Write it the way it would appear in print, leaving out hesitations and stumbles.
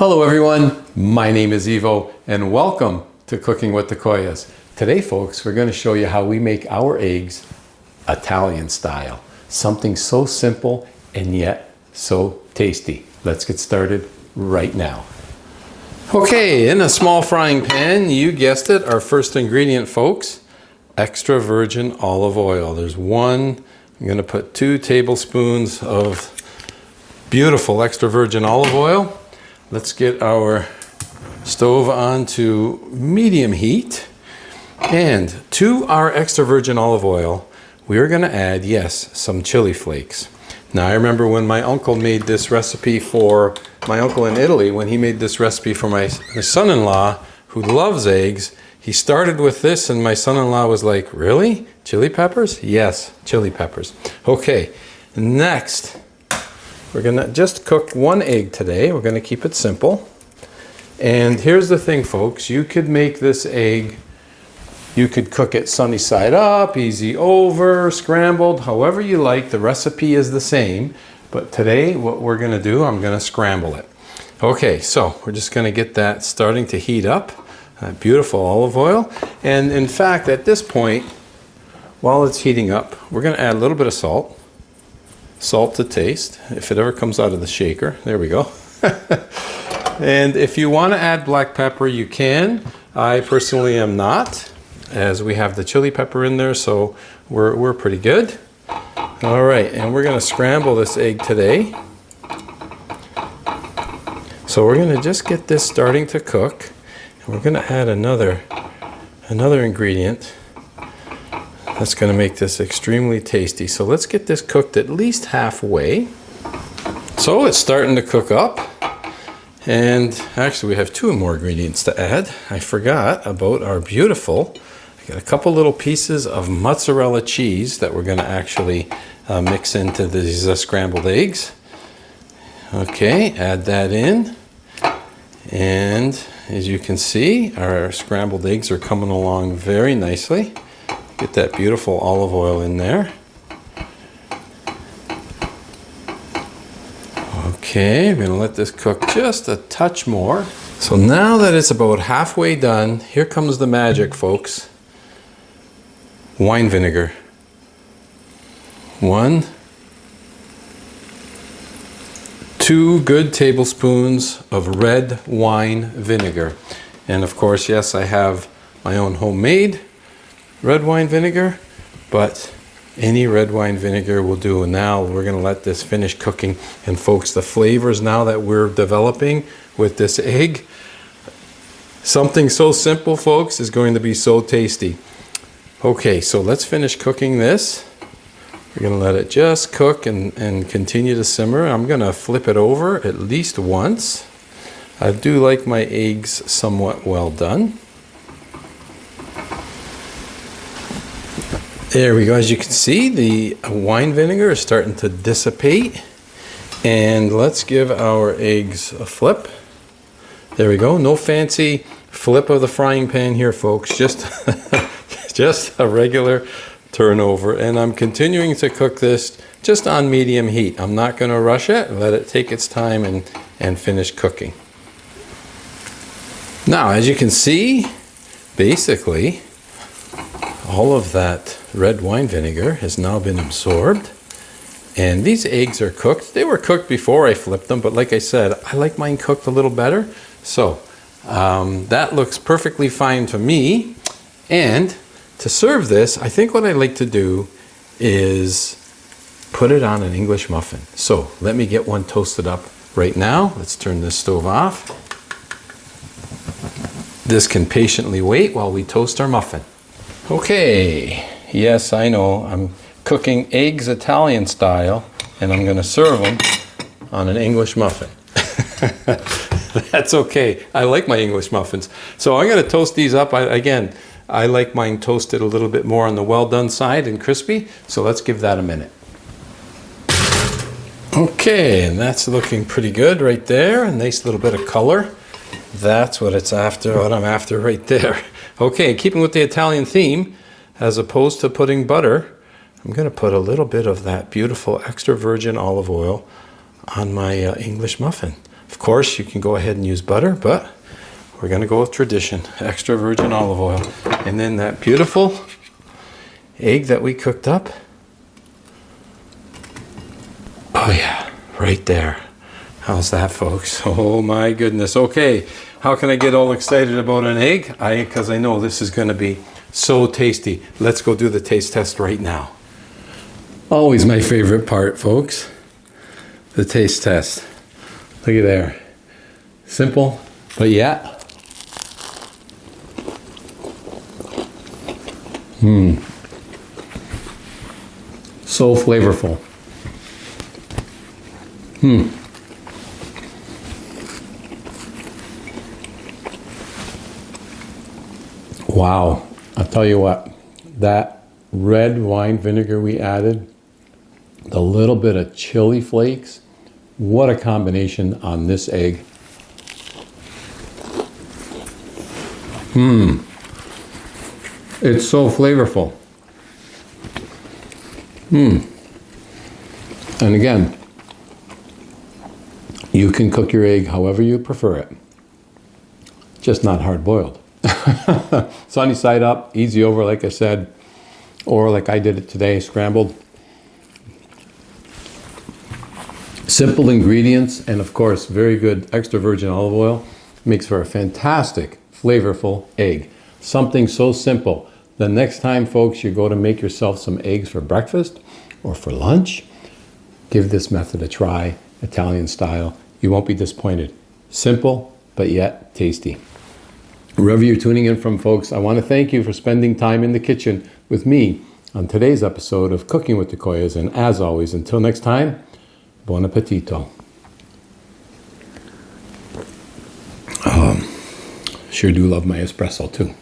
Hello everyone, my name is EVOO and welcome to Cooking with the Koyas. Today folks, we're going to show you how we make our eggs Italian style. Something so simple and yet so tasty. Let's get started right now. Okay, in a small frying pan, you guessed it, our first ingredient folks, extra virgin olive oil. There's one, I'm going to put 2 tablespoons of beautiful extra virgin olive oil. Let's get our stove on to medium heat. And to our extra virgin olive oil, we are going to add, yes, some chili flakes. Now I remember when my uncle made this recipe for, my uncle in Italy, when he made this recipe for my son-in-law who loves eggs, he started with this and my son-in-law was like, really? Chili peppers? Yes, chili peppers. Okay, next. We're going to just cook 1 egg today. We're going to keep it simple. And here's the thing, folks. You could make this egg, you could cook it sunny side up, easy over, scrambled, however you like. The recipe is the same. But today, what we're going to do, I'm going to scramble it. Okay, so we're just going to get that starting to heat up. Beautiful olive oil. And in fact, at this point, while it's heating up, we're going to add a little bit of salt. Salt to taste, if it ever comes out of the shaker. There we go. And if you want to add black pepper, you can. I personally am not, as we have the chili pepper in there, so we're pretty good. All right, and we're going to scramble this egg today. So we're going to just get this starting to cook. And we're going to add another ingredient. That's going to make this extremely tasty. So let's get this cooked at least halfway. So it's starting to cook up. And actually we have 2 more ingredients to add. I forgot about our beautiful, I got a couple little pieces of mozzarella cheese that we're going to actually mix into these scrambled eggs. Okay, add that in. And as you can see, our scrambled eggs are coming along very nicely. Get that beautiful olive oil in there. Okay, we're going to let this cook just a touch more. So now that it's about halfway done, here comes the magic, folks. Wine vinegar. 2 good tablespoons of red wine vinegar. And of course, yes, I have my own homemade red wine vinegar, but any red wine vinegar will do. And now we're going to let this finish cooking. And folks, the flavors now that we're developing with this egg, something so simple, folks, is going to be so tasty. Okay, so let's finish cooking this. We're going to let it just cook and continue to simmer. I'm going to flip it over at least once. I do like my eggs somewhat well done. There we go. As you can see, the wine vinegar is starting to dissipate. And let's give our eggs a flip. There we go. No fancy flip of the frying pan here, folks. Just a regular turnover. And I'm continuing to cook this just on medium heat. I'm not going to rush it. Let it take its time and finish cooking. Now, as you can see, basically, all of that red wine vinegar has now been absorbed. And these eggs are cooked. They were cooked before I flipped them, but like I said, I like mine cooked a little better. So that looks perfectly fine to me. And to serve this, I think what I like to do is put it on an English muffin. So let me get one toasted up right now. Let's turn this stove off. This can patiently wait while we toast our muffin. Okay, yes, I know, I'm cooking eggs Italian style, and I'm going to serve them on an English muffin. That's okay. I like my English muffins. So I'm going to toast these up. I like mine toasted a little bit more on the well done side and crispy, so let's give that a minute. Okay, and that's looking pretty good right there. A nice little bit of color. That's what I'm after right there. Okay, keeping with the Italian theme, as opposed to putting butter, I'm going to put a little bit of that beautiful extra virgin olive oil on my English muffin. Of course, you can go ahead and use butter, but we're going to go with tradition, extra virgin olive oil. And then that beautiful egg that we cooked up. Oh yeah, right there. How's that, folks? Oh my goodness. Okay, how can I get all excited about an egg? Because I know this is going to be so tasty. Let's go do the taste test right now. Always my favorite part, folks. The taste test. Look at there. Simple, but yet. So flavorful. Wow. I'll tell you what, that red wine vinegar we added, the little bit of chili flakes, what a combination on this egg. It's so flavorful. And again, you can cook your egg however you prefer it, just not hard boiled. Sunny side up, easy over, like I said, or like I did it today, scrambled. Simple ingredients, and of course, very good extra virgin olive oil makes for a fantastic, flavorful egg. Something so simple. The next time, folks, you go to make yourself some eggs for breakfast or for lunch, give this method a try, Italian style. You won't be disappointed. Simple, but yet tasty. Wherever you're tuning in from, folks, I want to thank you for spending time in the kitchen with me on today's episode of Cooking with the Koyas. And as always, until next time, buon appetito. Sure do love my espresso too.